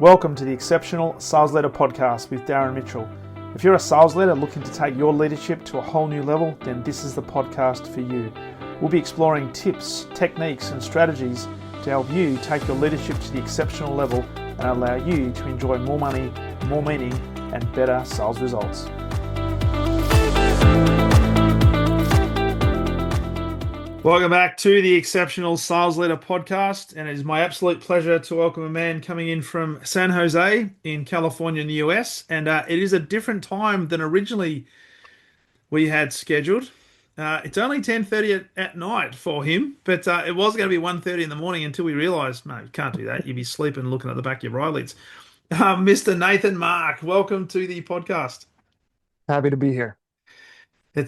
Welcome to the Exceptional Sales Leader Podcast with Darren Mitchell. If you're a sales leader looking to take your leadership to a whole new level, then this is the podcast for you. We'll be exploring tips, techniques, and strategies to help you take your leadership to the exceptional level and allow you to enjoy more money, more meaning, and better sales results. Welcome back to the Exceptional Sales Leader Podcast, and it is my absolute pleasure to welcome a man coming in from San Jose in California in the US, and it is a different time than originally we had scheduled. It's only 10:30 at night for him, but it was going to be 1:30 in the morning until we realised, no, you can't do that. You'd be sleeping looking at the back of your eyelids. Mr. Nathan Mark, welcome to the podcast. Happy to be here.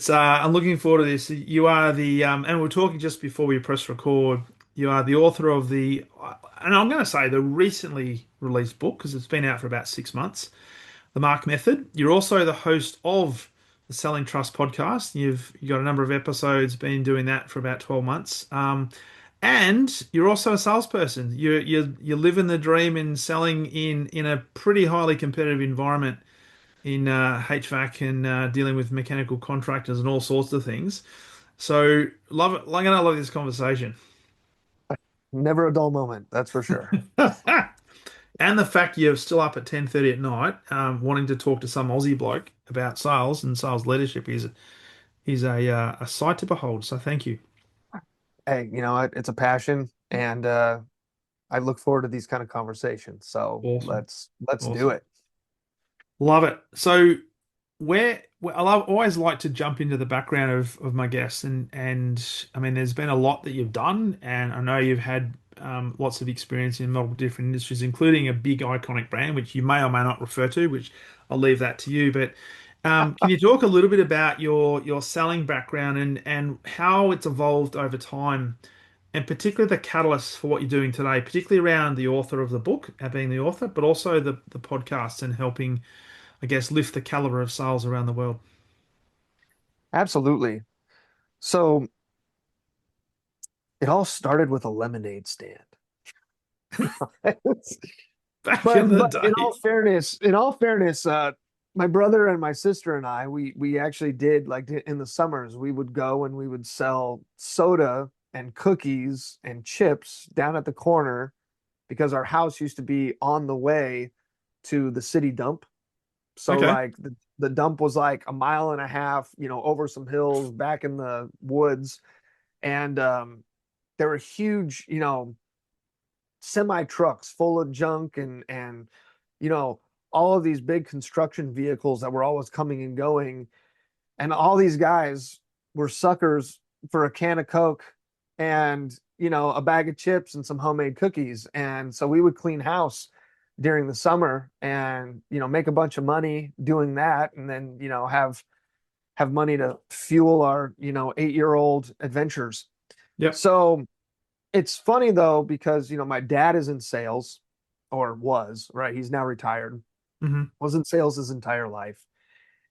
I'm looking forward to this. You are and we were talking just before we press record. You are the author of and I'm going to say the recently released book because it's been out for about 6 months, The Mark Method. You're also the host of the Selling Trust podcast. You've got a number of episodes, been doing that for about 12 months. And you're also a salesperson. You're living the dream in selling in a pretty highly competitive environment in HVAC and dealing with mechanical contractors and all sorts of things. So love it. I'm gonna love this conversation. Never a dull moment, that's for sure. And the fact you're still up at 10:30 at night, wanting to talk to some Aussie bloke about sales and sales leadership is a sight to behold. So thank you. Hey, it's a passion, and I look forward to these kind of conversations. So Awesome. let's do Awesome. it. Love it. So always like to jump into the background of my guests, and I mean, there's been a lot that you've done, and I know you've had lots of experience in multiple different industries, including a big iconic brand, which you may or may not refer to, which I'll leave that to you. But can you talk a little bit about your selling background and how it's evolved over time, and particularly the catalyst for what you're doing today, particularly around the author of the book, being the author, but also the podcast and helping, I guess, lift the caliber of sales around the world. Absolutely. So it all started with a lemonade stand. Back in the But day. in all fairness, my brother and my sister and I, we actually did, like, in the summers, we would go and we would sell soda and cookies and chips down at the corner because our house used to be on the way to the city dump. So Okay. like the dump was like a mile and a half, over some hills back in the woods. And there were huge, semi trucks full of junk and you know all of these big construction vehicles that were always coming and going, and all these guys were suckers for a can of Coke and a bag of chips and some homemade cookies. And so we would clean house during the summer and make a bunch of money doing that, and then have money to fuel our 8-year-old adventures. Yep. So it's funny though, because my dad is in sales, or was, right? He's now retired. Hmm. Was in sales his entire life.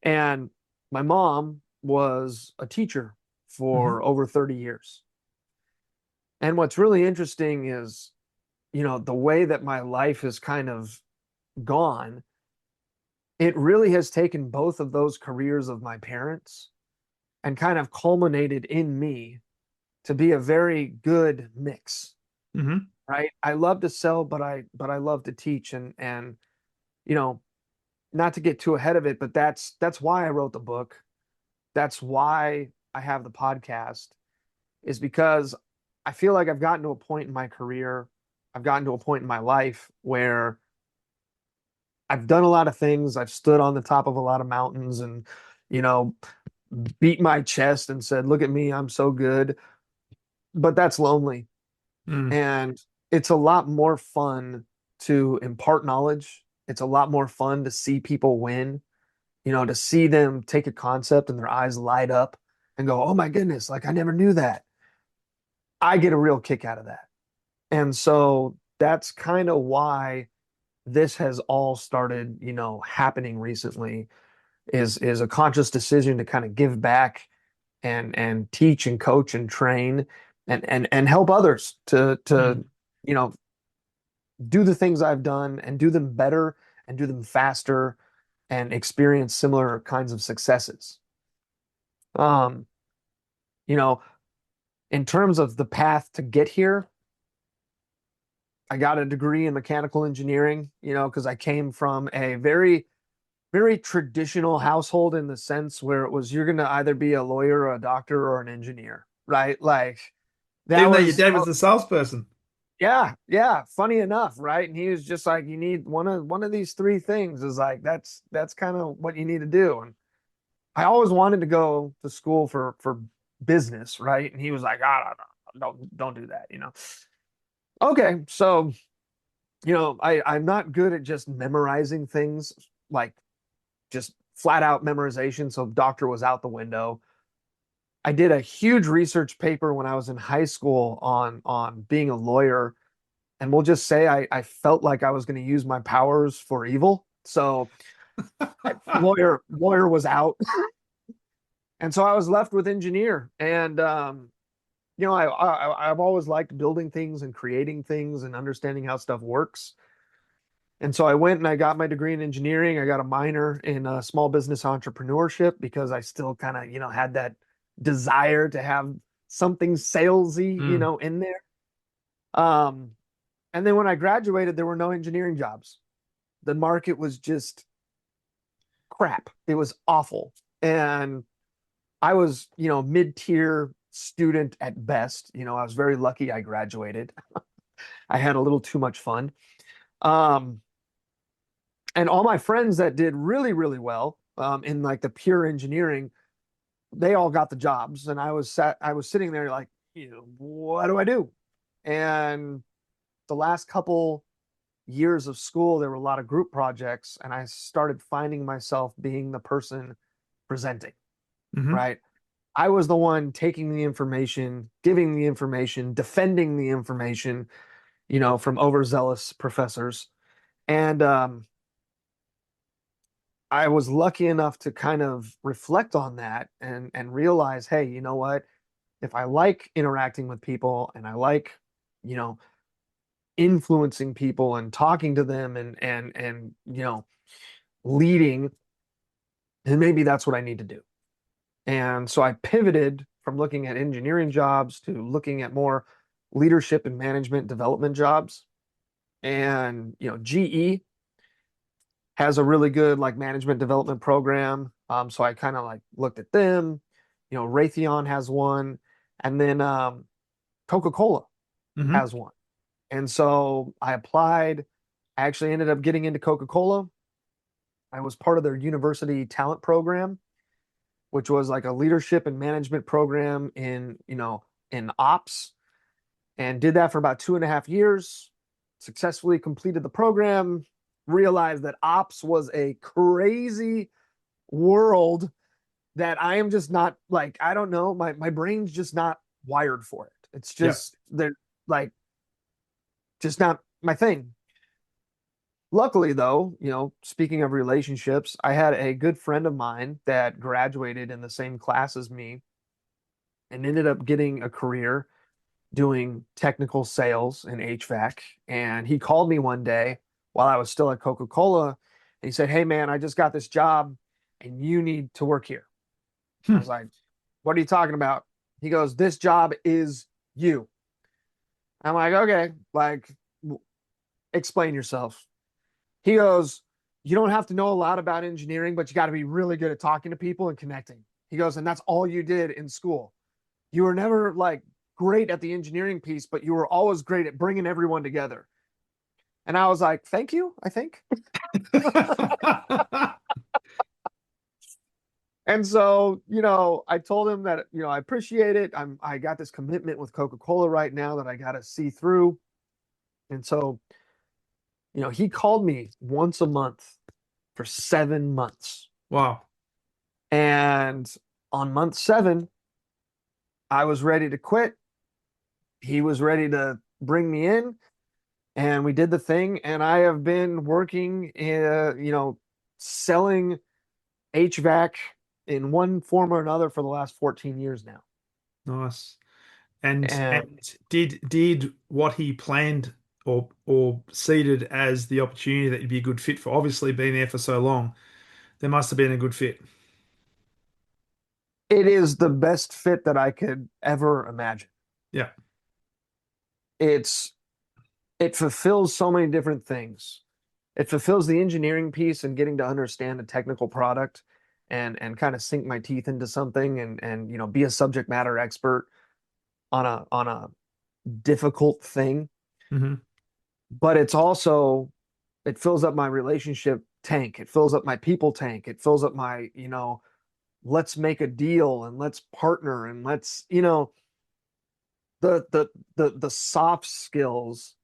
And my mom was a teacher Hmm. for over 30 years. And what's really interesting is, the way that my life has kind of gone, it really has taken both of those careers of my parents and kind of culminated in me to be a very good mix, Hmm. right? I love to sell, but I love to teach, and you know, not to get too ahead of it, but that's why I wrote the book. That's why I have the podcast, is because I feel like I've gotten to a point in my career, I've gotten to a point in my life where I've done a lot of things. I've stood on the top of a lot of mountains and, you know, beat my chest and said, "Look at me, I'm so good." But that's lonely. Mm. And it's a lot more fun to impart knowledge. It's a lot more fun to see people win, to see them take a concept and their eyes light up and go, "Oh my goodness, like I never knew that." I get a real kick out of that. And so that's kind of why this has all started, happening recently, is a conscious decision to kind of give back and teach and coach and train and help others to Mm. you know do the things I've done and do them better and do them faster and experience similar kinds of successes. Um, you know, in terms of the path to get here, I got a degree in mechanical engineering, because I came from a very, very traditional household in the sense where it was you're going to either be a lawyer or a doctor or an engineer, right? Like that Even though your was, dad was the salesperson. yeah, yeah, funny enough, right? And he was just like, you need one of these three things is like that's kind of what you need to do. And I always wanted to go to school for business, right? And he was like, ah, don't do that. Okay, so I'm not good at just memorizing things, like just flat out memorization. So doctor was out the window. I did a huge research paper when I was in high school on being a lawyer, and we'll just say I felt like I was going to use my powers for evil. So lawyer was out, and so I was left with engineer. And I've always liked building things and creating things and understanding how stuff works. And so I went and I got my degree in engineering. I got a minor in small business entrepreneurship because I still kind of, had that desire to have something salesy, Mm. in there. Um, and then when I graduated, there were no engineering jobs. The market was just crap. It was awful. And I was, mid-tier student at best. I was very lucky I graduated. I had a little too much fun. Um, and all my friends that did really, really well in like the pure engineering, they all got the jobs. And I was sitting there like, what do I do? And the last couple years of school, there were a lot of group projects, and I started finding myself being the person presenting, Hmm. right? I was the one taking the information, giving the information, defending the information, from overzealous professors. And I was lucky enough to kind of reflect on that and realize, hey, you know what? If I like interacting with people and I like, you know, influencing people and talking to them and leading, then maybe that's what I need to do. And so I pivoted from looking at engineering jobs to looking at more leadership and management development jobs. And GE has a really good like management development program. So I kind of like looked at them. Raytheon has one, and then Coca-Cola Hmm. has one. And so I applied. I actually ended up getting into Coca-Cola. I was part of their university talent program, which was like a leadership and management program in ops, and did that for about 2.5 years. Successfully completed the program. Realized that ops was a crazy world that I am just not like, I don't know, my brain's just not wired for it. It's Yeah. just they're like just not my thing. Luckily though, speaking of relationships, I had a good friend of mine that graduated in the same class as me and ended up getting a career doing technical sales in HVAC. And he called me one day while I was still at Coca-Cola. And he said, hey, man, I just got this job and you need to work here. I Hmm. was like, what are you talking about? He goes, this job is you. I'm like, okay, like, explain yourself. He goes, you don't have to know a lot about engineering, but you got to be really good at talking to people and connecting. He goes, and that's all you did in school. You were never like great at the engineering piece, but you were always great at bringing everyone together. And I was like, thank you, I think. And so, I told him that, I appreciate it. I got this commitment with Coca-Cola right now that I got to see through. And so, he called me once a month for 7 months. Wow. And on month 7, I was ready to quit. He was ready to bring me in, and we did the thing. And I have been working, selling HVAC in one form or another for the last 14 years now. Nice. And And did what he planned or seeded as the opportunity that you'd be a good fit for? Obviously, being there for so long, there must have been a good fit. It is the best fit that I could ever imagine. Yeah. It's it fulfills so many different things. It fulfills the engineering piece and getting to understand a technical product and kind of sink my teeth into something and be a subject matter expert on a difficult thing. Hmm. But it's also it fills up my relationship tank. It fills up my people tank. It fills up my, let's make a deal and let's partner and let's, the soft skills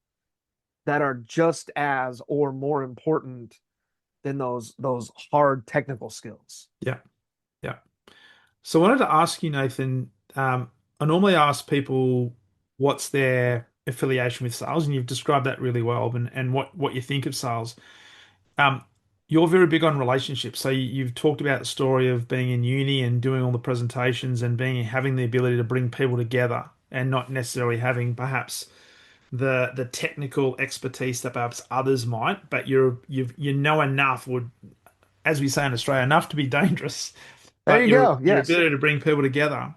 that are just as or more important than those hard technical skills. Yeah. Yeah. So I wanted to ask you, Nathan. I normally ask people what's their affiliation with sales, and you've described that really well, and what you think of sales. Um, you're very big on relationships. So you've talked about the story of being in uni and doing all the presentations and being having the ability to bring people together and not necessarily having perhaps the technical expertise that perhaps others might, but you know enough, would, as we say in Australia, enough to be dangerous, There but you your go. your Yes. ability to bring people together.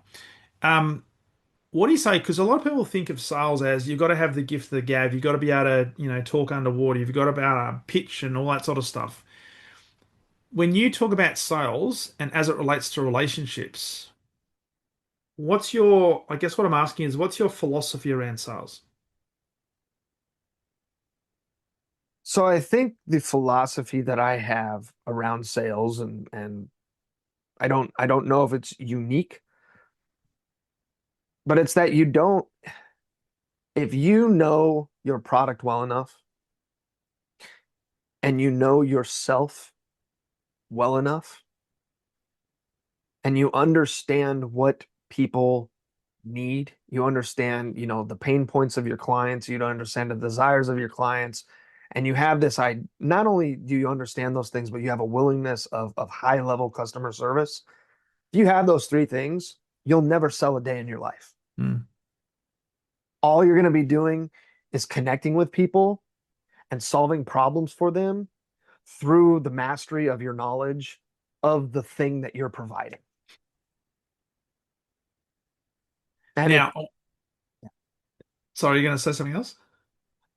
Um, what do you say? Because a lot of people think of sales as you've got to have the gift of the gab, you've got to be able to, talk underwater, you've got to be able to pitch and all that sort of stuff. When you talk about sales and as it relates to relationships, I guess what I'm asking is, what's your philosophy around sales? So I think the philosophy that I have around sales and I don't know if it's unique, but it's that you don't if you know your product well enough and you know yourself well enough and you understand what people need, you understand, the pain points of your clients, you understand the desires of your clients, and you have this I not only do you understand those things, but you have a willingness of high level customer service. If you have those three things, you'll never sell a day in your life. Mm, All you're going to be doing is connecting with people and solving problems for them through the mastery of your knowledge of the thing that you're providing. And it, Now, sorry, you're going to say something else?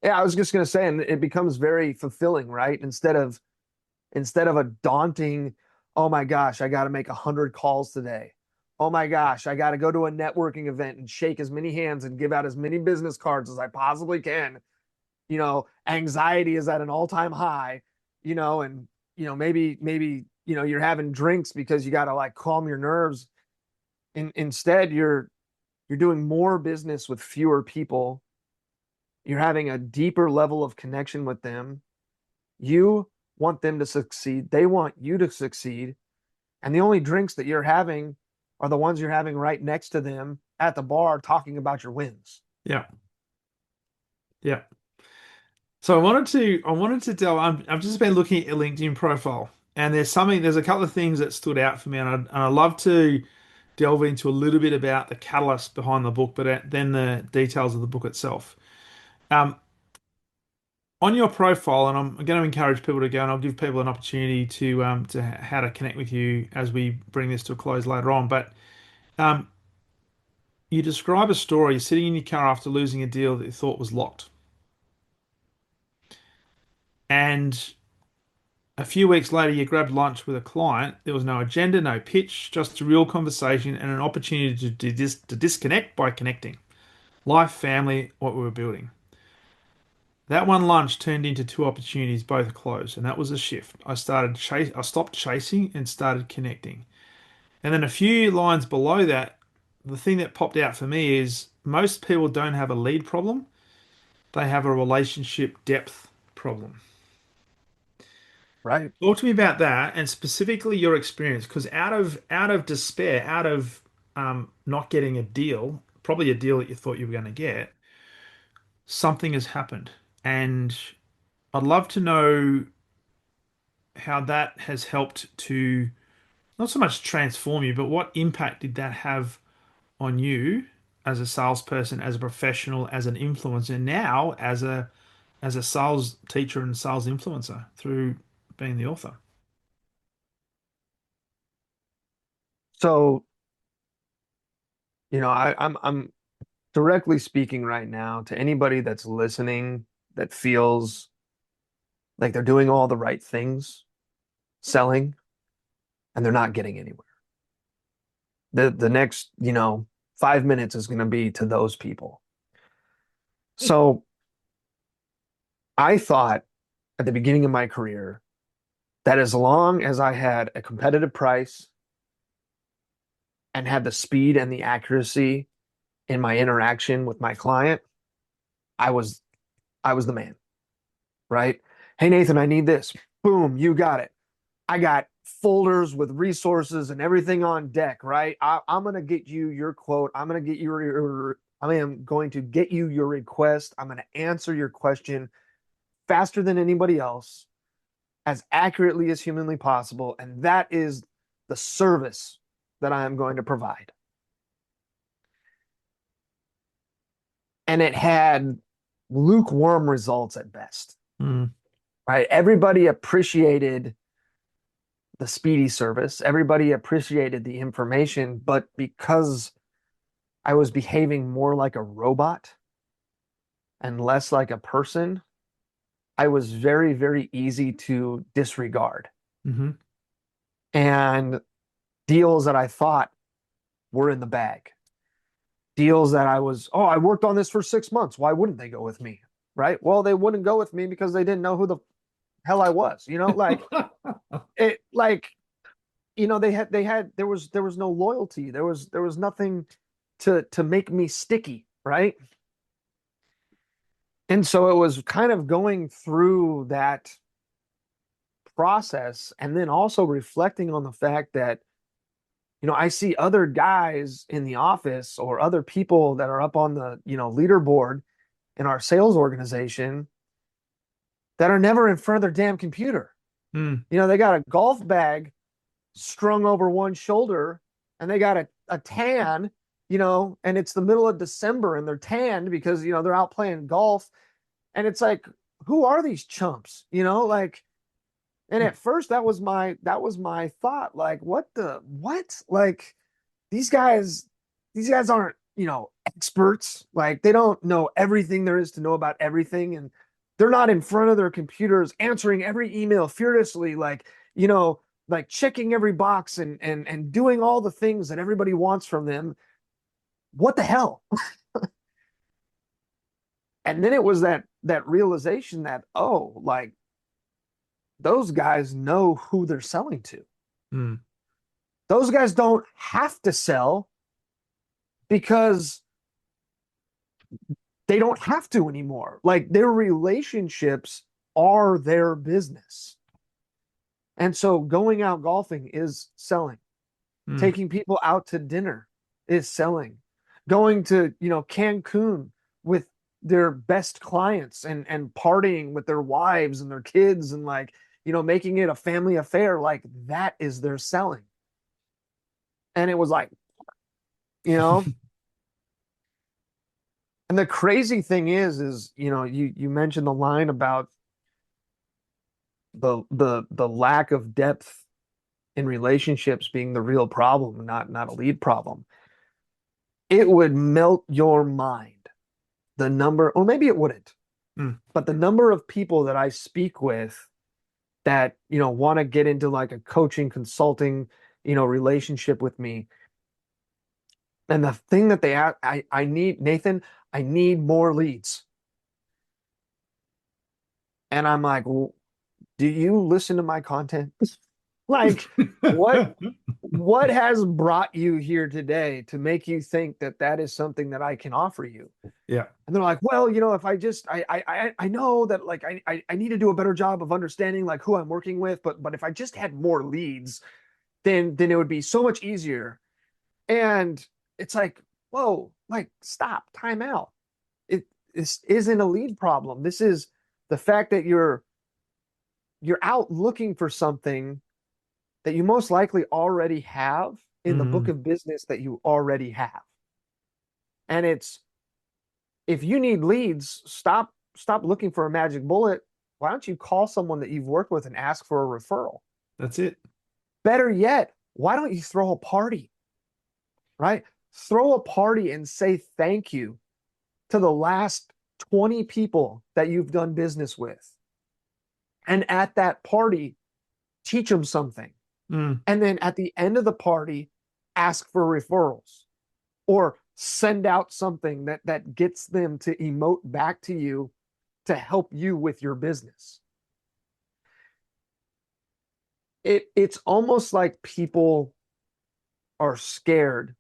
yeah, I was just going to say, and it becomes very fulfilling, right? Instead of a daunting, oh my gosh, I got to make 100 calls today. Oh my gosh, I got to go to a networking event and shake as many hands and give out as many business cards as I possibly can. Anxiety is at an all-time high, and maybe you're having drinks because you got to like calm your nerves. Instead, you're doing more business with fewer people. You're having a deeper level of connection with them. You want them to succeed. They want you to succeed. And the only drinks that you're having are the ones you're having right next to them at the bar talking about your wins. Yeah, yeah. So I wanted to delve. I've just been looking at your LinkedIn profile, and there's a couple of things that stood out for me, and I'd love to delve into a little bit about the catalyst behind the book, but then the details of the book itself. Um, on your profile, and I'm going to encourage people to go, and I'll give people an opportunity to how to connect with you as we bring this to a close later on. But um, you describe a story sitting in your car after losing a deal that you thought was locked, and a few weeks later, you grabbed lunch with a client. There was no agenda, no pitch, just a real conversation and an opportunity to disconnect by connecting. Life, family, what we were building. That one lunch turned into two opportunities, both closed, and that was a shift. I stopped chasing and started connecting. And then a few lines below that, the thing that popped out for me is most people don't have a lead problem, they have a relationship depth problem. Right. Talk to me about that and specifically your experience, because out of despair, out of not getting a deal, probably a deal that you thought you were going to get, something has happened, and I'd love to know how that has helped to not so much transform you, but what impact did that have on you as a salesperson, as a professional, as an influencer, now as a as a sales teacher and sales influencer through being the author. So, I'm directly speaking right now to anybody that's listening that feels like they're doing all the right things, selling, and they're not getting anywhere. The next, 5 minutes is going to be to those people. So I thought at the beginning of my career that as long as I had a competitive price and had the speed and the accuracy in my interaction with my client, I was I was the man, right? Hey Nathan, I need this. Boom, you got it. I got folders with resources and everything on deck, right? I'm gonna get you your quote. I am going to get you your request. I'm gonna answer your question faster than anybody else, as accurately as humanly possible, and that is the service that I am going to provide. And it had lukewarm results at best, Mm. right? Everybody appreciated the speedy service, everybody appreciated the information, but because I was behaving more like a robot and less like a person, I was very, very easy to disregard. Hmm. And deals that I thought were in the bag, deals that I worked on this for 6 months. Why wouldn't they go with me? Right. Well, they wouldn't go with me because they didn't know who the hell I was, like it, like, there was no loyalty. There was nothing to make me sticky. Right. And so it was kind of going through that process and then also reflecting on the fact that, I see other guys in the office or other people that are up on the, leaderboard in our sales organization that are never in front of their damn computer. Mm. They got a golf bag strung over one shoulder and they got a tan, and it's the middle of December and they're tanned because, they're out playing golf. And it's like, who are these chumps? Like, and at first that was my thought. Like, what? Like, these guys, these guys aren't, experts. Like, they don't know everything there is to know about everything. And they're not in front of their computers answering every email furiously, like checking every box and doing all the things that everybody wants from them. What the hell? And then it was that realization that, oh, like, those guys know who they're selling to. Mm. Those guys don't have to sell because they don't have to anymore. Like, their relationships are their business. And so going out golfing is selling. Mm. Taking people out to dinner is selling. Going to, Cancun with their best clients and partying with their wives and their kids and, like, making it a family affair, like, that is their selling. And it was like, you know, and the crazy thing is, you mentioned the line about the lack of depth in relationships being the real problem, not a lead problem. It would melt your mind, the number, or maybe it wouldn't, Mm. but the number of people that I speak with that, want to get into like a coaching consulting, relationship with me. And the thing that they ask, I need, Nathan, I need more leads. And I'm like, well, do you listen to my content? Like, what has brought you here today to make you think that that is something that I can offer you? Yeah. And they're like, well, if I just I know that, like, I need to do a better job of understanding like who I'm working with, but if I just had more leads, then it would be so much easier. And it's like, whoa, like, stop, time out. This isn't a lead problem. This is the fact that you're out looking for something that you most likely already have in the book Mm. of business that you already have. And it's, if you need leads, stop stop looking for a magic bullet. Why don't you call someone that you've worked with and ask for a referral? That's it. Better yet, why don't you throw a party, right? Throw a party and say thank you to the last 20 people that you've done business with. And at that party, teach them something. Mm. And then at the end of the party, ask for referrals or send out something that gets them to emote back to you to help you with your business. It's almost like people are scared.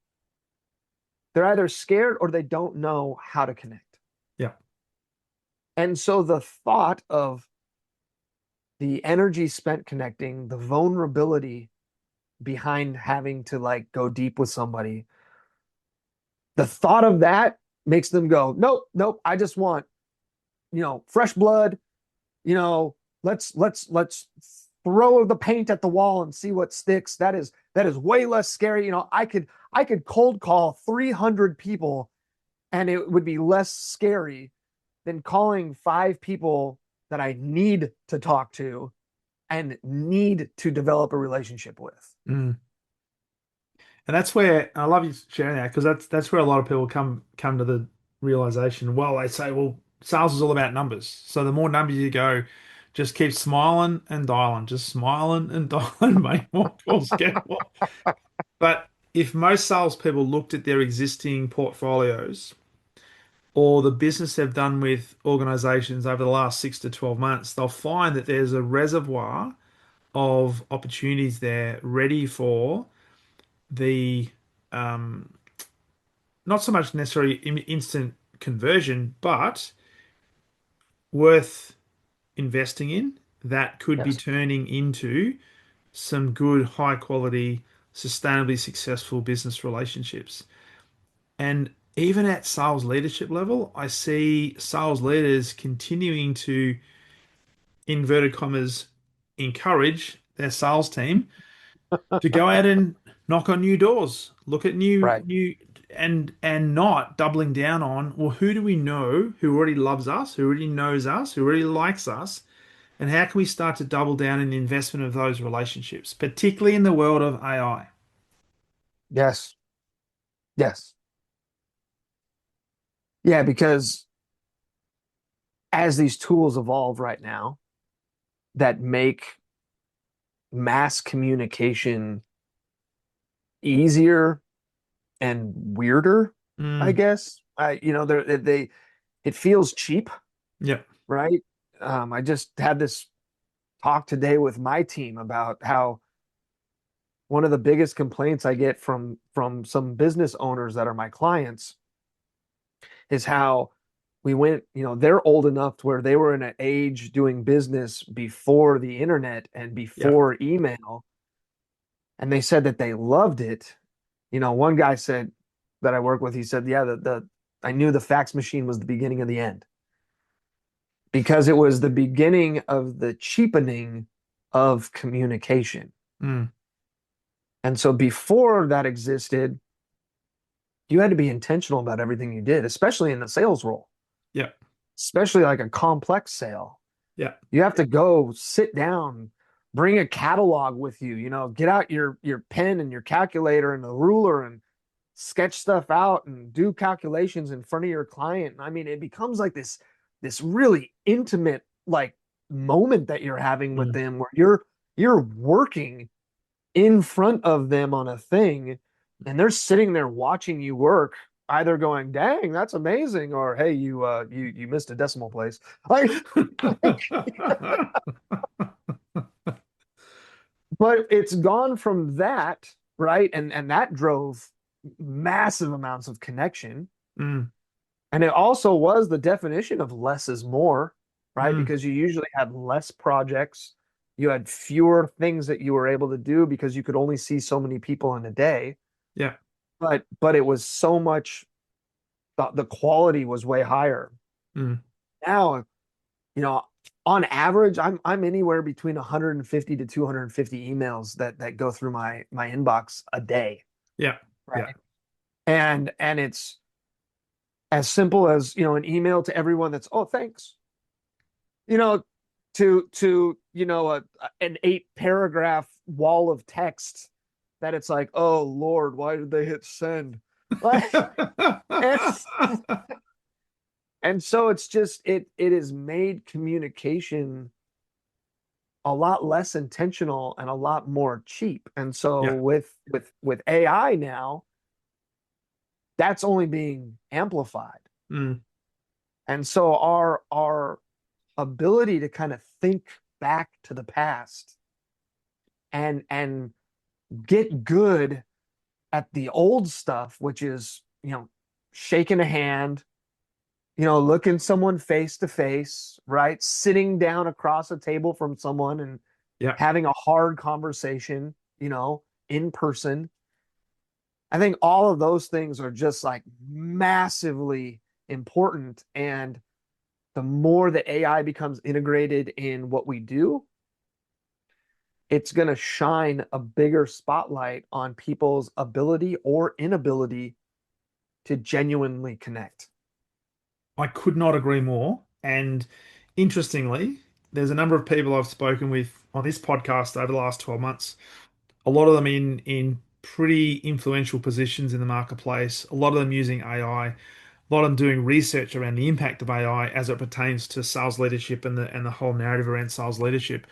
They're either scared or they don't know how to connect. Yeah. And so the thought of the energy spent connecting, the vulnerability behind having to like go deep with somebody, the thought of that makes them go, nope, nope, I just want, fresh blood, you know, let's throw the paint at the wall and see what sticks. That is way less scary. I could cold call 300 people and it would be less scary than calling 5 people that I need to talk to and need to develop a relationship with. Mm. And that's where I love you sharing that because that's where a lot of people come to the realization. Well, they say, well, sales is all about numbers. So the more numbers you go, just keep smiling and dialing, just smiling and dialing, make more calls, get more. But if most salespeople looked at their existing portfolios or the business they've done with organizations over the last 6 to 12 months, they'll find that there's a reservoir of opportunities there ready for the um, not so much necessarily instant conversion, but worth investing in that could be Yes. turning into some good, high quality, sustainably successful business relationships. And even at sales leadership level, I see sales leaders continuing to, inverted commas, encourage their sales team to go out and knock on new doors, look at Right. new and not doubling down on, well, who do we know who already loves us, who already knows us, who already likes us, and how can we start to double down in the investment of those relationships, particularly in the world of AI? Yes. Yes. Yeah, because as these tools evolve right now that make mass communication easier and weirder, I Mm, guess. They it feels cheap, yep, right? I just had this talk today with my team about how one of the biggest complaints I get from some business owners that are my clients is how we went, they're old enough to where they were in an age doing business before the internet and yep, before email, and they said that they loved it. One guy said that I work with, he said, yeah, the I knew the fax machine was the beginning of the end because it was the beginning of the cheapening of communication. mm, And so before that existed, you had to be intentional about everything you did, especially in the sales role, yep, especially like a complex sale. yep, You have to go sit down, bring a catalog with you, get out your pen and your calculator and the ruler and sketch stuff out and do calculations in front of your client. I mean, it becomes like this really intimate like moment that you're having with mm, them where you're working in front of them on a thing and they're sitting there watching you work, either going, dang, that's amazing, or hey, you missed a decimal place. Like, but it's gone from that, right? And that drove massive amounts of connection. mm, And it also was the definition of less is more, right? mm, Because you usually had less projects, you had fewer things that you were able to do because you could only see so many people in a day. yep, But it was so much, the quality was way higher. mm, Now, you know, on average, I'm anywhere between 150 to 250 emails that go through my inbox a day, yep, right? yep, And it's as simple as, an email to everyone that's, oh, thanks. you know, to an 8 paragraph wall of text that it's like, oh Lord, why did they hit send? Like, it's and so it's just it has made communication a lot less intentional and a lot more cheap. And so Yeah. with AI now, that's only being amplified. Mm. And so our ability to kind of think back to the past and get good at the old stuff, which is, shaking a hand, looking someone face to face, right? Sitting down across a table from someone and Yeah. having a hard conversation, in person. I think all of those things are just like massively important. And the more that AI becomes integrated in what we do, it's going to shine a bigger spotlight on people's ability or inability to genuinely connect. I could not agree more. And interestingly, there's a number of people I've spoken with on this podcast over the last 12 months. A lot of them in pretty influential positions in the marketplace, a lot of them using AI, a lot of them doing research around the impact of AI as it pertains to sales leadership and the whole narrative around sales leadership.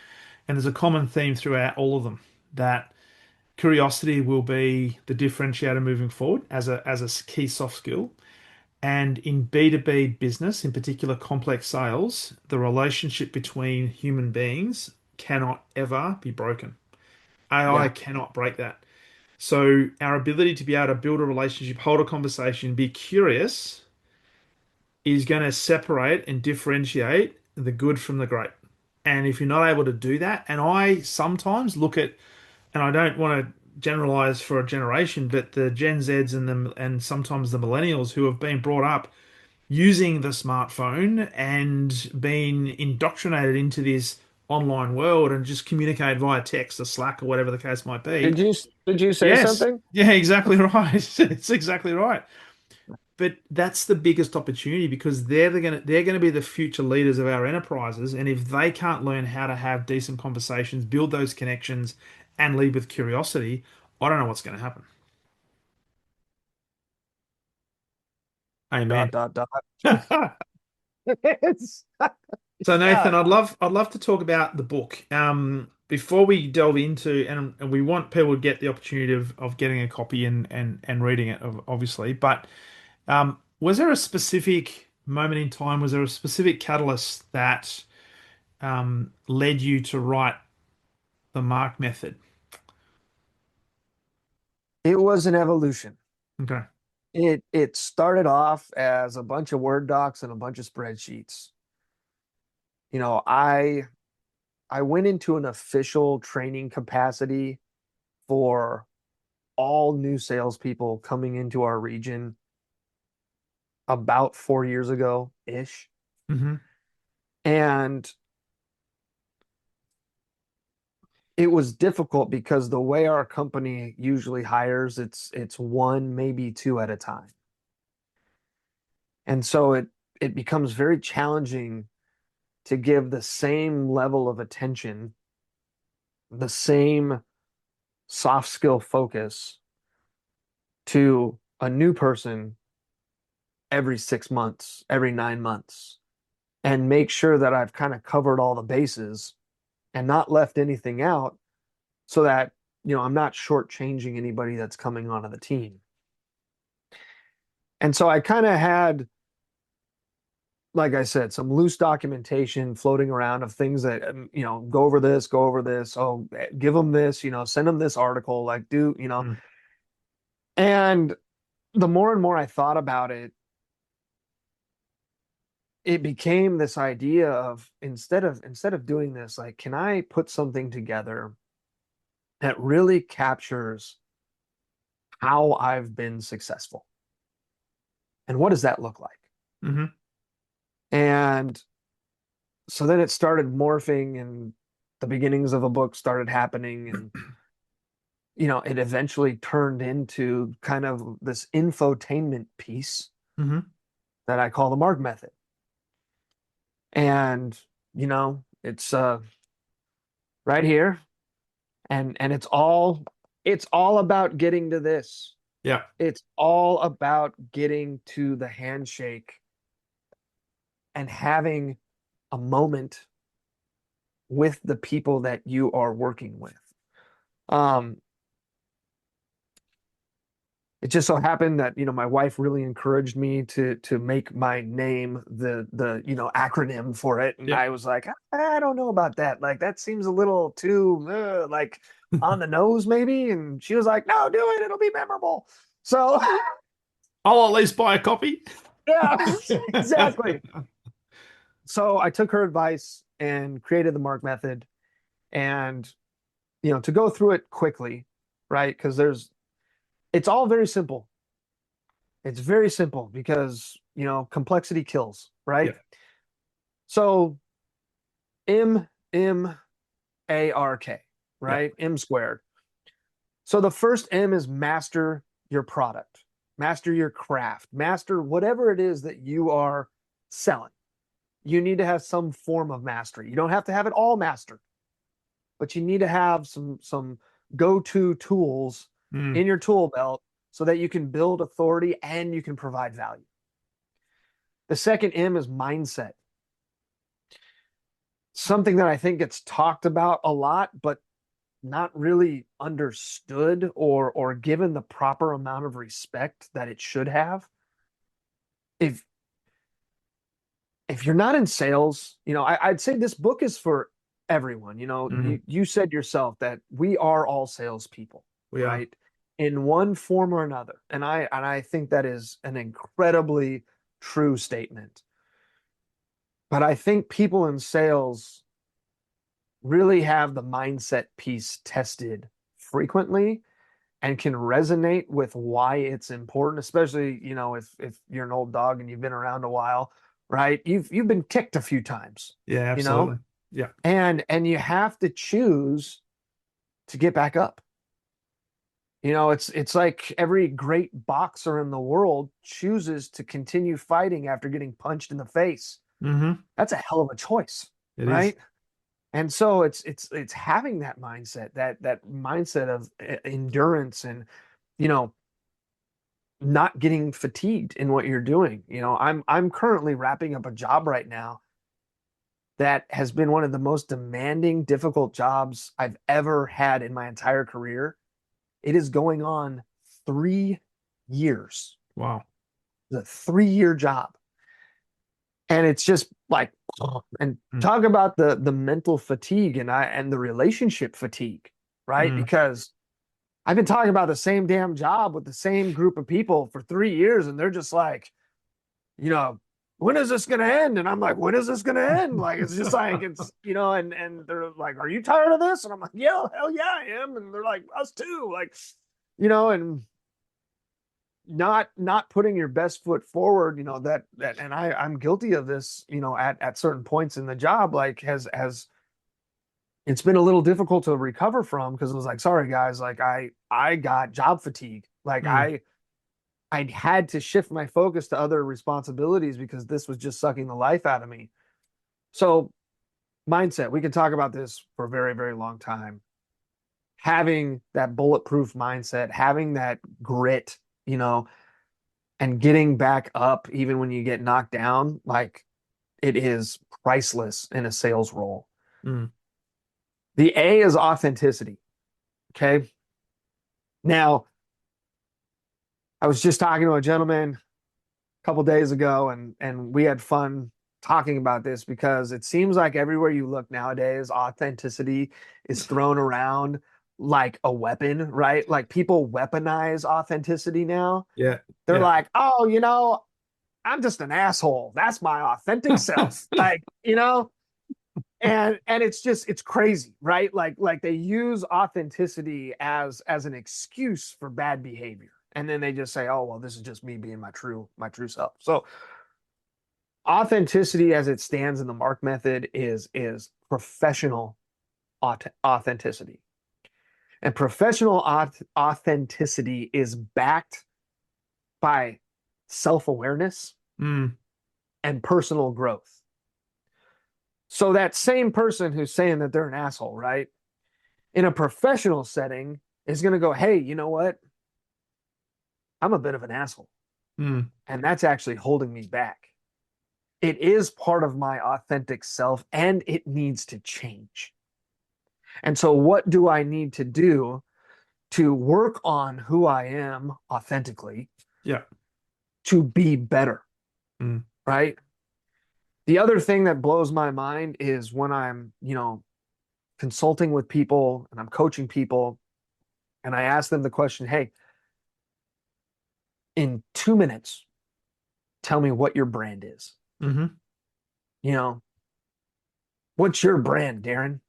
And there's a common theme throughout all of them that curiosity will be the differentiator moving forward as a key soft skill. And in B2B business, in particular complex sales, the relationship between human beings cannot ever be broken. AI Yeah. cannot break that. So our ability to be able to build a relationship, hold a conversation, be curious is going to separate and differentiate the good from the great. And if you're not able to do that, and I sometimes look at, and I don't want to generalize for a generation, but the Gen Zs and sometimes the millennials who have been brought up using the smartphone and been indoctrinated into this online world and just communicate via text or Slack or whatever the case might be. Did you say Yes. something? Yeah, exactly right. It's exactly right. But that's the biggest opportunity because they're gonna be the future leaders of our enterprises. And if they can't learn how to have decent conversations, build those connections, and lead with curiosity, I don't know what's going to happen. Dot Amen. dot dot. It's So yeah. Nathan, I'd love to talk about the book. Before we delve into and we want people to get the opportunity of getting a copy and reading it, obviously. But was there a specific moment in time? Was there a specific catalyst that led you to write the Mark method? It was an evolution. Okay. It started off as a bunch of Word docs and a bunch of spreadsheets. I went into an official training capacity for all new salespeople coming into our region about 4 years ago ish. Hmm. And it was difficult because the way our company usually hires, it's one, maybe two at a time. And so it becomes very challenging to give the same level of attention, the same soft skill focus to a new person every 6 months, every 9 months, and make sure that I've kind of covered all the bases and not left anything out so that, I'm not shortchanging anybody that's coming onto the team. And so I kind of had, like I said, some loose documentation floating around of things that, go over this, go over this. Oh, give them this, send them this article, like Mm. and the more and more I thought about it, it became this idea of instead of doing this, like, can I put something together that really captures how I've been successful? And what does that look like? Hmm. And so then it started morphing and the beginnings of a book started happening and it eventually turned into kind of this infotainment piece Hmm. that I call the Mark method. And It's right here, and it's all about getting to this. Yeah. It's all about getting to the handshake and having a moment with the people that you are working with. Um, it just so happened that my wife really encouraged me to make my name the acronym for it, and Yeah. I was like, I don't know about that. Like that seems a little too like on the nose, maybe. And she was like, No, do it. It'll be memorable. So I'll at least buy a copy. yeah, exactly. So I took her advice and created the Mark method, and to go through it quickly, right? Because it's all very simple. It's very simple because, complexity kills, Yeah. right? So M-M-A-R-K, Yeah. right? M squared. So the first M is master your product, master your craft, master whatever it is that you are selling. You need to have some form of mastery. You don't have to have it all mastered, but you need to have some go-to tools Mm. in your tool belt so that you can build authority and you can provide value. The second M is mindset. Something that I think gets talked about a lot, but not really understood or given the proper amount of respect that it should have. If if you're not in sales, I'd say this book is for everyone. Mm. You said yourself that we are all salespeople, We are. right? In one form or another. And I think that is an incredibly true statement. But I think people in sales really have the mindset piece tested frequently and can resonate with why it's important, especially, if you're an old dog and you've been around a while, right? You've been kicked a few times, Yeah, you know, absolutely. Yeah. and you have to choose to get back up. It's like every great boxer in the world chooses to continue fighting after getting punched in the face. Hmm. That's a hell of a choice, It is. right? And so it's having that mindset of endurance and you know not getting fatigued in what you're doing. I'm currently wrapping up a job right now that has been one of the most demanding, difficult jobs I've ever had in my entire career. It is going on 3 years. Wow. It's a 3 year job. And it's just like, and Mm. talk about the mental fatigue and the relationship fatigue, right? Mm. Because I've been talking about the same damn job with the same group of people for 3 years, and they're just like, you know, when is this gonna end? And I'm like, when is this gonna end? Like, it's just like and they're like, are you tired of this? And I'm like, yeah, hell yeah, I am. And they're like, us too. Like, and not putting your best foot forward, that and I'm guilty of this, at certain points in the job, like has it's been a little difficult to recover from because it was like, sorry guys, like I got job fatigue. Like Mm. I had to shift my focus to other responsibilities because this was just sucking the life out of me. So mindset, we can talk about this for a very, very long time. Having that bulletproof mindset, having that grit, and getting back up even when you get knocked down, like it is priceless in a sales role. Mm. The A is authenticity. Okay. Now, I was just talking to a gentleman a couple days ago, and we had fun talking about this because it seems like everywhere you look nowadays, authenticity is thrown around like a weapon, right? Like people weaponize authenticity now. Yeah. They're Yeah. like, oh, I'm just an asshole. That's my authentic self. Like, and it's crazy, right? Like they use authenticity as an excuse for bad behavior. And then they just say, oh, well, this is just me being my true self. So authenticity as it stands in the Mark method is professional authenticity. And professional authenticity is backed by self-awareness Mm. and personal growth. So that same person who's saying that they're an asshole, right? In a professional setting is going to go, hey, you know what? I'm a bit of an asshole. Mm. And that's actually holding me back. It is part of my authentic self and it needs to change. And so, what do I need to do to work on who I am authentically Yeah. to be better? Mm. Right. The other thing that blows my mind is when I'm, consulting with people and I'm coaching people and I ask them the question, hey, in 2 minutes, tell me what your brand is. Hmm. You know, what's your brand, Darren?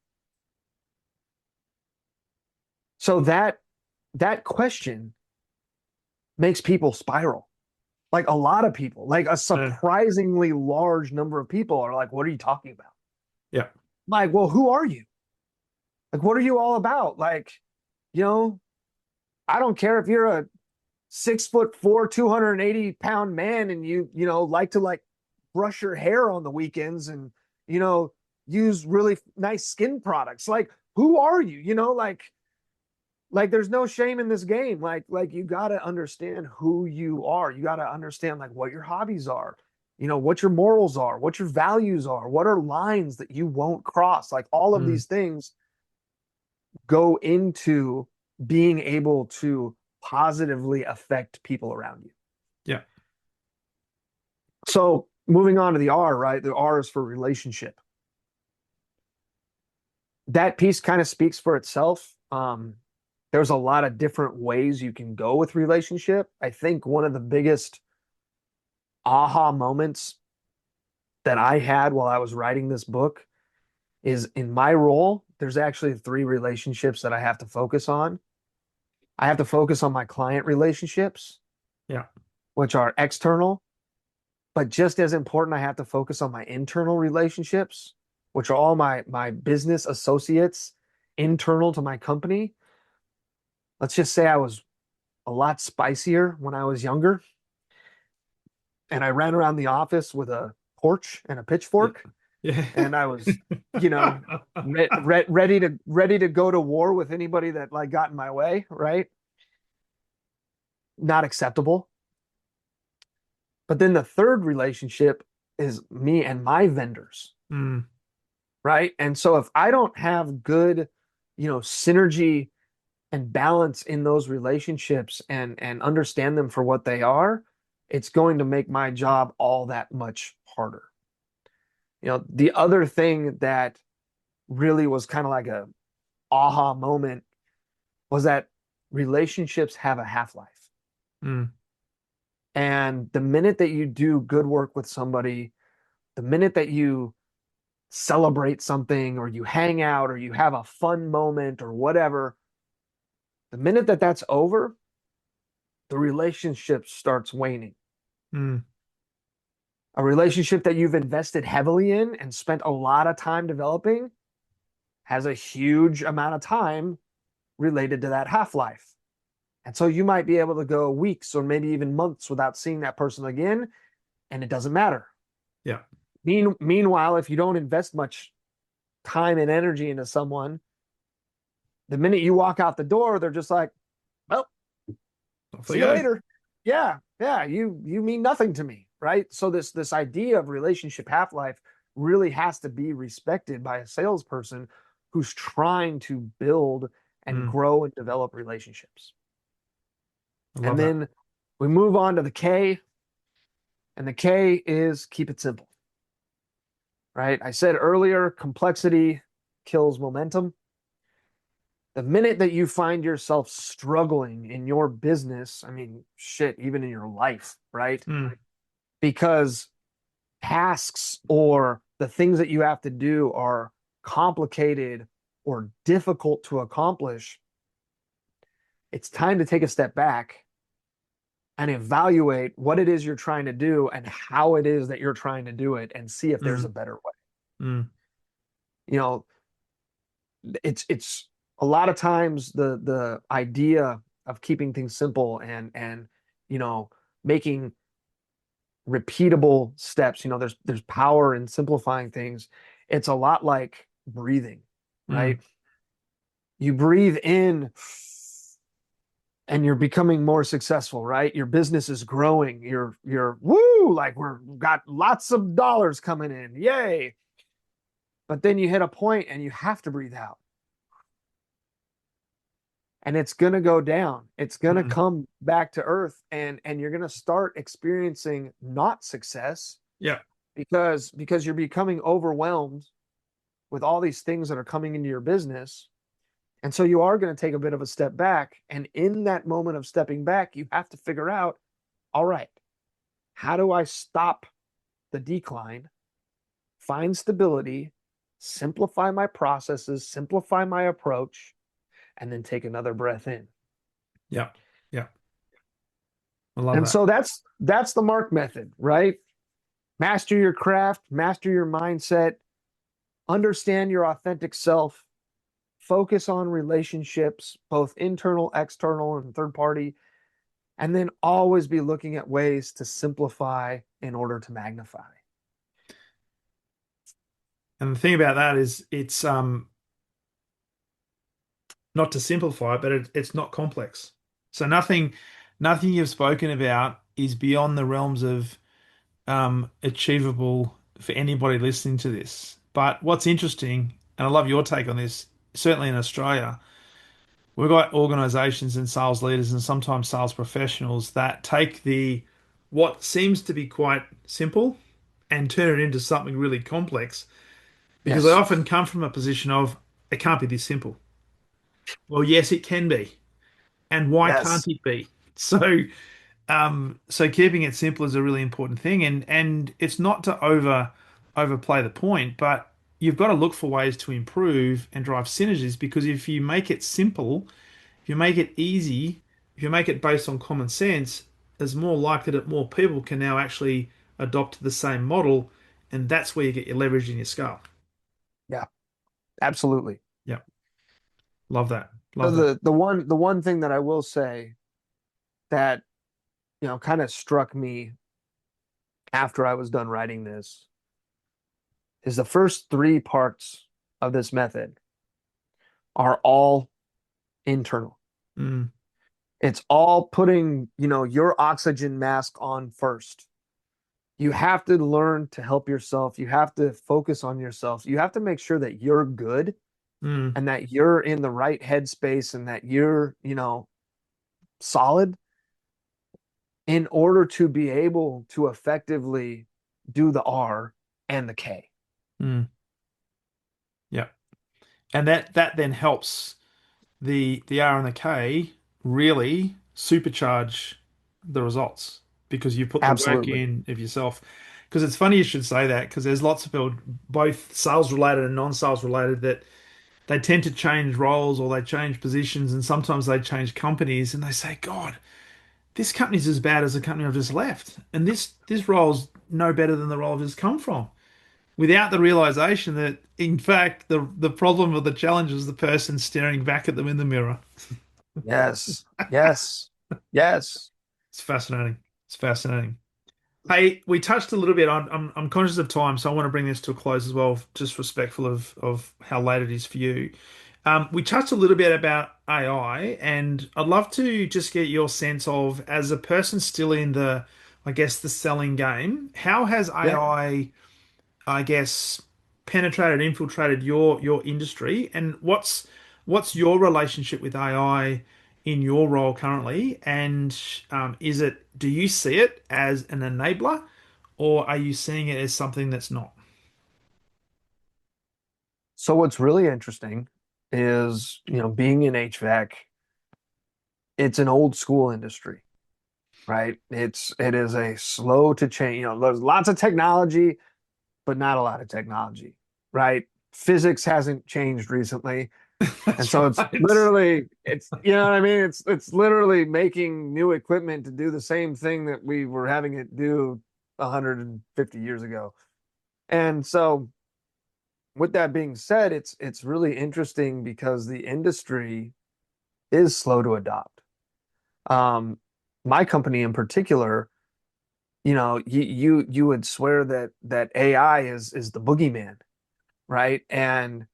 So that question makes people spiral. Like a lot of people, like a Yeah. surprisingly large number of people are like, what are you talking about? Yeah. Like, well, who are you? Like, what are you all about? Like, you know, I don't care if you're a 6'4", 280 pound man and you like to like brush your hair on the weekends and, you know, use really nice skin products. Like, who are you? Like there's no shame in this game. Like you got to understand who you are. You got to understand like what your hobbies are, what your morals are, what your values are, what are lines that you won't cross. Like all of Mm. these things go into being able to positively affect people around you. Yeah. So moving on to the R, right? The R is for relationship. That piece kind of speaks for itself. There's a lot of different ways you can go with relationship. I think one of the biggest aha moments that I had while I was writing this book is in my role, there's actually three relationships that I have to focus on. I have to focus on my client relationships, Yeah. which are external, but just as important, I have to focus on my internal relationships, which are all my business associates internal to my company. Let's just say I was a lot spicier when I was younger, and I ran around the office with a torch and a Yeah. pitchfork, Yeah. and I was, you know, ready to go to war with anybody that like got in my way, right? Not acceptable. But then the third relationship is me and my vendors, Mm. right? And so if I don't have good, synergy and balance in those relationships and understand them for what they are, it's going to make my job all that much harder. The other thing that really was kind of like a aha moment was that relationships have a half-life. Mm. And the minute that you do good work with somebody, the minute that you celebrate something or you hang out or you have a fun moment or whatever, the minute that that's over, the relationship starts waning. Mm. A relationship that you've invested heavily in and spent a lot of time developing has a huge amount of time related to that half-life. And so you might be able to go weeks or maybe even months without seeing that person again, and it doesn't matter. Yeah. Meanwhile, if you don't invest much time and energy into someone, the minute you walk out the door, they're just like, well, Off they see you go. later. Yeah, yeah, you mean nothing to me, right? So this idea of relationship half-life really has to be respected by a salesperson who's trying to build and Mm. grow and develop relationships. I And love that. then we move on to the K, and the K is keep it simple, right? I said earlier, complexity kills momentum. The minute that you find yourself struggling in your business, I mean, shit, even in your life, right? Mm. Because tasks or the things that you have to do are complicated or difficult to accomplish, it's time to take a step back and evaluate what it is you're trying to do and how it is that you're trying to do it and see if there's a Mm. better way. Mm. You know, it's a lot of times the idea of keeping things simple and making repeatable steps, there's power in simplifying things. It's a lot like breathing, Mm, right? You breathe in and you're becoming more successful, right? Your business is growing. You're woo, like we're got lots of dollars coming in. Yay. But then you hit a point and you have to breathe out. And it's going to go down. It's going to mm. come back to earth and you're going to start experiencing not success Yeah. because you're becoming overwhelmed with all these things that are coming into your business. And so you are going to take a bit of a step back. And in that moment of stepping back, you have to figure out, all right, how do I stop the decline, find stability, simplify my processes, simplify my approach, and then take another breath in. Yeah. Yeah. I love And that. so that's the Mark method, right? Master your craft, master your mindset, understand your authentic self, focus on relationships, both internal, external, and third party, and then always be looking at ways to simplify in order to magnify. And the thing about that is it's not to simplify, but it's not complex. So nothing you've spoken about is beyond the realms of achievable for anybody listening to this. But what's interesting, and I love your take on this, certainly in Australia, we've got organizations and sales leaders and sometimes sales professionals that take the what seems to be quite simple and turn it into something really complex because they Yes. often come from a position of it can't be this simple. Well, yes, it can be. And why can't Yes. it be? So keeping it simple is a really important thing, and it's not to overplay the point, but you've got to look for ways to improve and drive synergies because if you make it simple, if you make it easy, if you make it based on common sense, there's more likely that more people can now actually adopt the same model, and that's where you get your leverage in your scale. Yeah, absolutely. Yeah, love that. So Love that. the one thing that I will say that kind of struck me after I was done writing this is the first three parts of this method are all internal. Mm, It's all putting, your oxygen mask on first. You have to learn to help yourself. You have to focus on yourself. You have to make sure that you're good mm, and that you're in the right headspace and that you're, solid in order to be able to effectively do the R and the K. mm. Yeah, and that then helps the R and the K really supercharge the results because you put the work Absolutely. in of yourself. Because it's funny you should say that because there's lots of people, both sales related and non-sales related, that they tend to change roles or they change positions and sometimes they change companies and they say, God, this company's as bad as the company I've just left. And this role's no better than the role I've just come from. Without the realization that, in fact, the problem or the challenge is the person staring back at them in the mirror. Yes. Yes. Yes. It's fascinating. It's fascinating. Hey, we touched a little bit on. I'm conscious of time, so I want to bring this to a close as well, just respectful of how late it is for you. We touched a little bit about AI, and I'd love to just get your sense of, as a person still in the, I guess, the selling game, how has Yeah. I guess, penetrated, infiltrated your industry, and what's your relationship with AI in your role currently? And is it, do you see it as an enabler, or are you seeing it as something that's not? So what's really interesting is, being in HVAC, it's an old school industry, right? It is a slow to change. There's lots of technology, but not a lot of technology, right? Physics hasn't changed recently. And That's so it's right. literally, you know what I mean? It's literally making new equipment to do the same thing that we were having it do 150 years ago. And so with that being said, it's really interesting because the industry is slow to adopt. Um, my company in particular, you would swear that AI is the boogeyman, right? And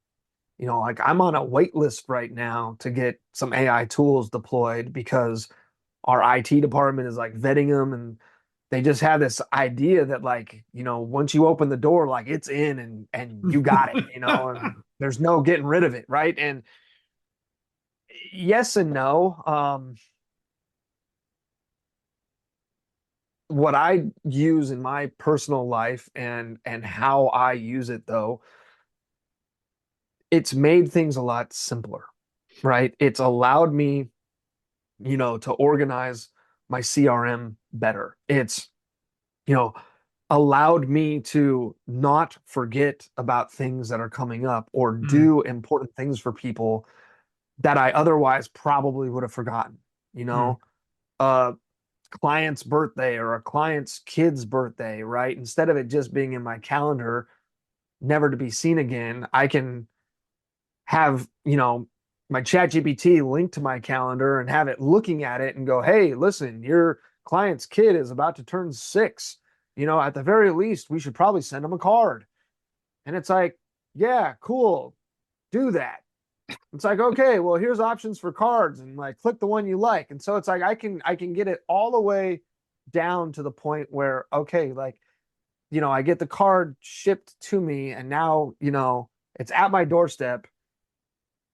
like I'm on a wait list right now to get some AI tools deployed because our IT department is like vetting them, and they just have this idea that like, once you open the door, like it's in and you got it, and there's no getting rid of it, right? And yes and no. What I use in my personal life and how I use it though, it's made things a lot simpler, right? It's allowed me, to organize my CRM better. It's, you know, allowed me to not forget about things that are coming up or Mm, do important things for people that I otherwise probably would have forgotten, you mm, know, a client's birthday or a client's kid's birthday, right? Instead of it just being in my calendar, never to be seen again, I can have, my chat GPT linked to my calendar and have it looking at it and go, hey, listen, your client's kid is about to turn 6. At the very least, we should probably send them a card. And it's like, yeah, cool, do that. It's like, okay, well, here's options for cards and like click the one you like. And so it's like I can get it all the way down to the point where, okay, like, I get the card shipped to me and now, it's at my doorstep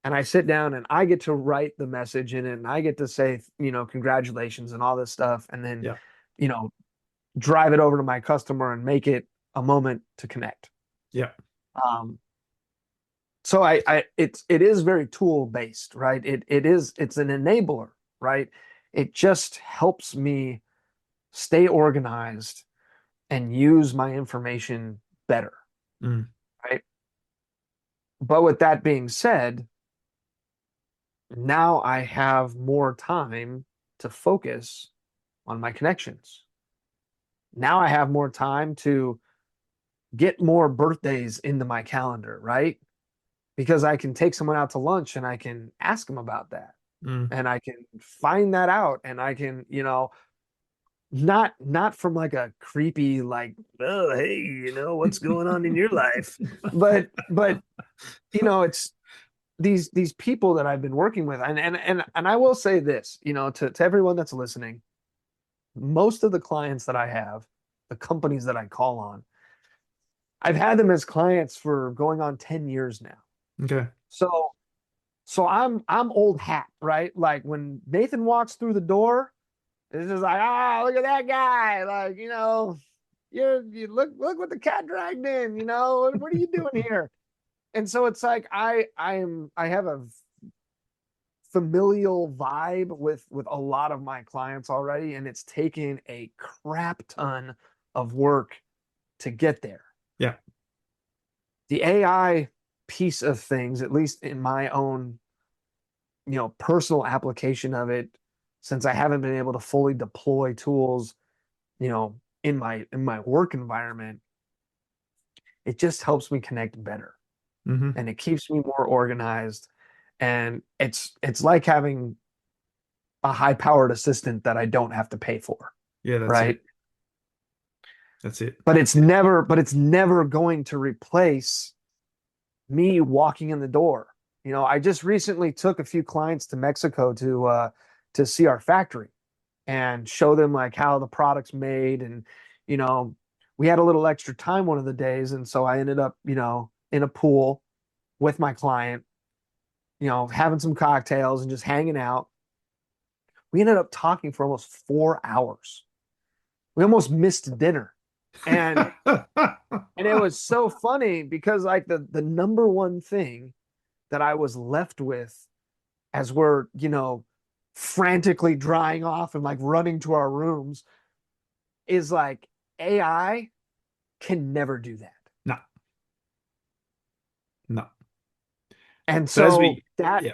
and I sit down and I get to write the message in it and I get to say, congratulations and all this stuff. And then, yeah, you know, drive it over to my customer and make it a moment to connect. yeah. Um, so it is very tool based, right? It's an enabler, right? It just helps me stay organized and use my information better, Mm, right? But with that being said, now I have more time to focus on my connections. Now I have more time to get more birthdays into my calendar, right? Because I can take someone out to lunch and I can ask them about that. mm. And I can find that out and I can, not from like a creepy like, oh, hey, what's going on in your life? But it's these people that I've been working with and I will say this, to everyone that's listening, most of the clients that I have, the companies that I call on, I've had them as clients for going on 10 years now. Okay. So I'm old hat, right? Like when Nathan walks through the door, it's just like, look at that guy. Like, you look what the cat dragged in, what are you doing here? And so it's like I have a familial vibe with a lot of my clients already, and it's taken a crap ton of work to get there. Yeah. The AI piece of things, at least in my own, personal application of it, since I haven't been able to fully deploy tools, in my work environment, it just helps me connect better Hmm. and it keeps me more organized. And it's like having a high powered assistant that I don't have to pay for, Yeah, that's right? it. That's it. But it's never going to replace me walking in the door. I just recently took a few clients to Mexico to see our factory and show them like how the product's made. And, you know, we had a little extra time one of the days. And so I ended up, in a pool with my client, having some cocktails and just hanging out. We ended up talking for almost 4 hours. We almost missed dinner. And and it was so funny because like the number one thing that I was left with as we're, frantically drying off and like running to our rooms is like AI can never do that. No, no. And But as so we, that yeah,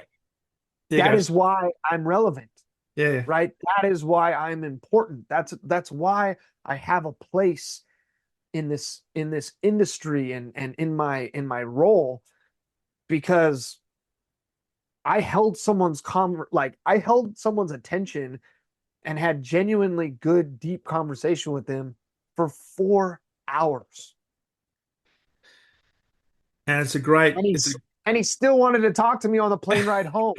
yeah, that is goes. why I'm relevant, Yeah, yeah. right? That is why I'm important. That's why I have a place in this industry and in my role because I held someone's attention and had genuinely good deep conversation with them for 4 hours. And it's a great, And it's a he still wanted to talk to me on the plane ride home.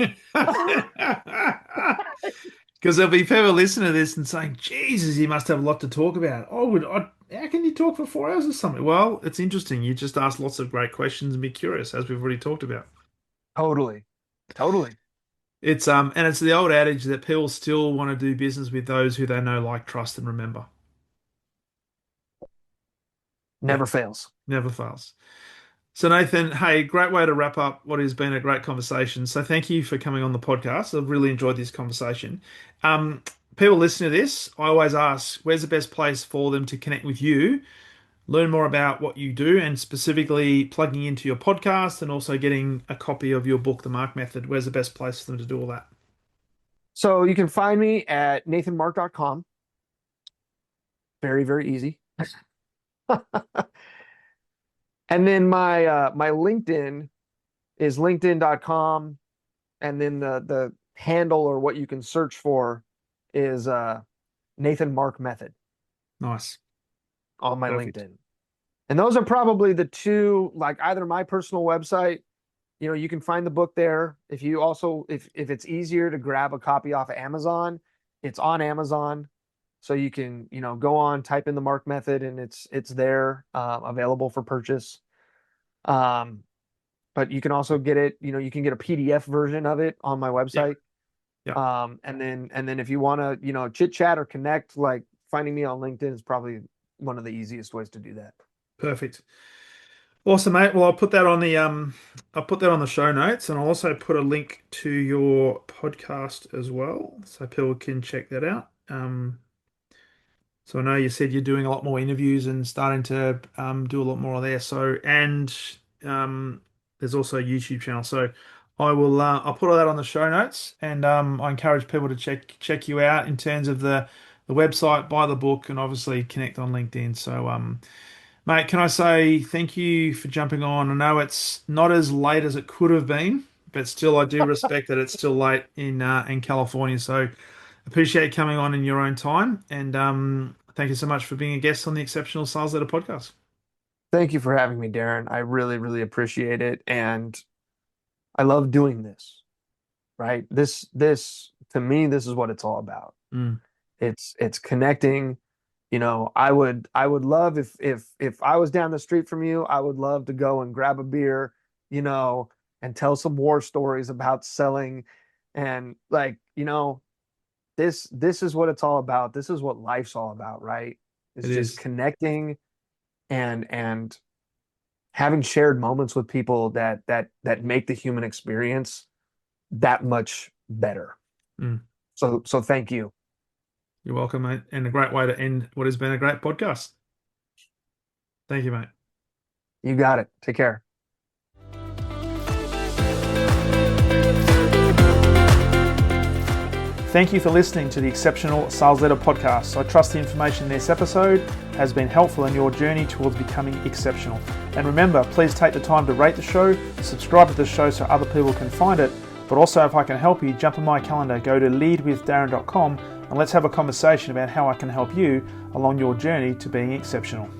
because there'll be people listening to this and saying, Jesus, you must have a lot to talk about. How can you talk for 4 hours or something? Well, it's interesting. You just ask lots of great questions and be curious, as we've already talked about. Totally. Totally. And it's the old adage that people still want to do business with those who they know, like, trust, and remember. Yeah, Never fails. never fails. So Nathan, hey, great way to wrap up what has been a great conversation. So thank you for coming on the podcast. I've really enjoyed this conversation. Um, People listening to this, I always ask, where's the best place for them to connect with you, learn more about what you do, and specifically plugging into your podcast and also getting a copy of your book, The Mark Method. Where's the best place for them to do all that? So you can find me at nathanmark.com. Very, very easy. And then my LinkedIn is linkedin.com. And then the handle, or what you can search for, is Nathan Mark Method Nice. on my Perfect. LinkedIn. And those are probably the two, like either my personal website, you can find the book there. If you also, if it's easier to grab a copy off of Amazon, it's on Amazon. So you can, go on, type in the Mark Method, and it's there, available for purchase. Um, but you can also get it, you can get a PDF version of it on my Yeah. website. Yeah. And then if you want to, chit chat or connect, like finding me on LinkedIn is probably one of the easiest ways to do that. Perfect. Awesome, mate. Well, I'll put that on the show notes, and I'll also put a link to your podcast as well, so people can check that out. So I know you said you're doing a lot more interviews and starting to do a lot more there. So and there's also a YouTube channel. So I'll put all that on the show notes, and I encourage people to check you out in terms of the website, buy the book, and obviously connect on LinkedIn. So mate, can I say thank you for jumping on? I know it's not as late as it could have been, but still I do respect that it's still late in California. So appreciate coming on in your own time, and thank you so much for being a guest on the Exceptional Sales Leader podcast. Thank you for having me, Darren. I really, really appreciate it. And I love doing this, right? This to me, this is what it's all about. Mm, It's connecting. I would love, if I was down the street from you, I would love to go and grab a beer, you know, and tell some war stories about selling. And like, this is what it's all about. This is what life's all about, right? It's it just is. connecting and having shared moments with people that make the human experience that much better. Mm, So thank you. you're welcome, mate, and a great way to end what has been a great podcast. Thank you, mate. You got it. Take care. Thank you for listening to the Exceptional Sales Leader podcast. I trust the information in this episode has been helpful in your journey towards becoming exceptional. And remember, please take the time to rate the show, subscribe to the show so other people can find it. But also, if I can help you, jump on my calendar, go to leadwithdarren.com, and let's have a conversation about how I can help you along your journey to being exceptional.